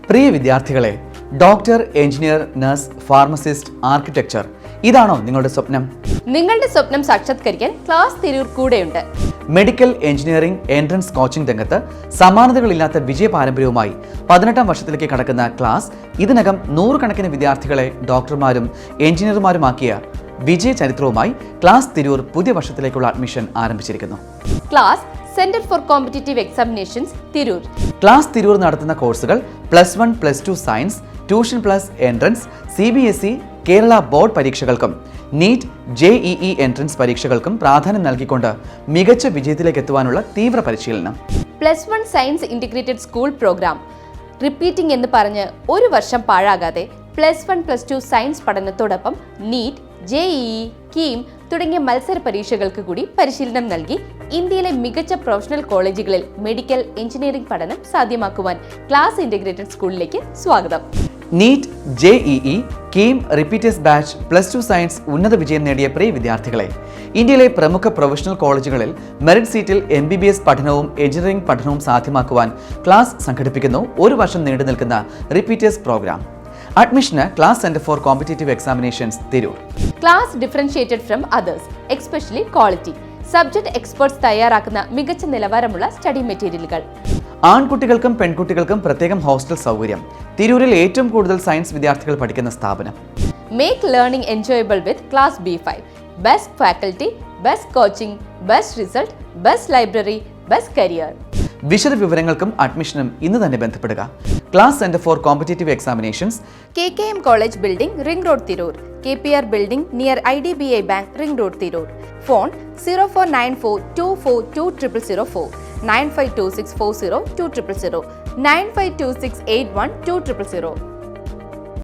പ്രിയ വിദ്യാർത്ഥികളെ, doctor, engineer, nurse, pharmacist, architecture ഇതാണോ നിങ്ങളുടെ സ്വപ്നം? നിങ്ങളുടെ സ്വപ്നം സാക്ഷാത്കരിക്കാൻ ക്ലാസ് തിരൂർ കൂടെയുണ്ട്. മെഡിക്കൽ എഞ്ചിനീയറിംഗ് എൻട്രൻസ് കോച്ചിംഗ് രംഗത്ത് സമാനതകളില്ലാത്ത വിജയ പാരമ്പര്യവുമായി 18ാം വർഷത്തിലേക്ക് കടക്കുന്ന ക്ലാസ് ഇതിനകം 100 കണക്കിന് വിദ്യാർത്ഥികളെ ഡോക്ടർമാരും എഞ്ചിനീയർമാരുമാക്കിയ വിജയ ചരിത്രവുമായി ക്ലാസ് തിരൂർ പുതിയ വർഷത്തിലേക്കുള്ള അഡ്മിഷൻ ആരംഭിച്ചിരിക്കുന്നു. Class centre for competitive examinations Tirur. Class Tirur നടത്തുന്ന കോഴ്സുകൾ +1, +2 science, tuition plus entrance, CBSE, Kerala board പരീക്ഷകൾക്കും നീറ്റ്, JEE എൻട്രൻസ് പരീക്ഷകൾക്കും പ്രാധാന്യം നൽകിക്കൊണ്ട് മികച്ച വിജയത്തിലേക്ക് എത്തുവാനുള്ള തീവ്ര പരിശീലനം. +1 science integrated school programme. Repeating എന്ന് പറഞ്ഞ് ഒരു വർഷം പാഴാകാതെ +1, +2 സയൻസ് പഠനത്തോടൊപ്പം നീറ്റ്, JEE, കീം തുടങ്ങിയ മത്സര പരീക്ഷകൾക്ക് കൂടി പരിശീലനം നൽകി ഇന്ത്യയിലെ മികച്ച പ്രൊഫഷണൽ കോളേജുകളിൽ മെഡിക്കൽ എഞ്ചിനീയറിംഗ് പഠനം സാധ്യമാക്കുവാൻ ക്ലാസ് ഇന്റഗ്രേറ്റഡ് സ്കൂളിലേക്ക് സ്വാഗതം. NEET, JEE, KEAM repeaters batch +2 science ഉന്നത വിജയം നേടിയ പ്രിയ വിദ്യാർത്ഥികളെ, ഇന്ത്യയിലെ പ്രമുഖ പ്രൊഫഷണൽ കോളേജുകളിൽ മെറിറ്റ് സീറ്റിൽ MBBS പഠനവും എഞ്ചിനീയറിംഗ് പഠനവും സാധ്യമാക്കുവാൻ ക്ലാസ് സംഘടിപ്പിക്കുന്നു ഒരു വർഷം നീണ്ടു നിൽക്കുന്ന റിപ്പീറ്റേഴ്സ് പ്രോഗ്രാം. അഡ്മിഷന് class centre for competitive examinations Tirur. Class differentiated from others, especially quality. Subject experts തയ്യാറാക്കുന്ന മികച്ച നിലവാരമുള്ള സ്റ്റഡി മെറ്റീരിയലുകൾ. ആൺകുട്ടികൾക്കും പെൺകുട്ടികൾക്കും പ്രത്യേകം ഹോസ്റ്റൽ സൗകര്യം. തിരൂരിൽ ഏറ്റവും കൂടുതൽ സയൻസ് വിദ്യാർത്ഥികൾ പഠിക്കുന്ന സ്ഥാപനം. Make learning enjoyable with class B5. Best faculty, best coaching, best result, best library, best career. വിശദ വിവരങ്ങൾക്കും അഡ്മിഷനും ഇന്ന് തന്നെ ബന്ധപ്പെടുക. Class centre for competitive examinations, KKM college building, ring road Tirur. KPR building near IDBI bank, ring road Tirur. Phone 049424220004, 9526402000, 9526812000.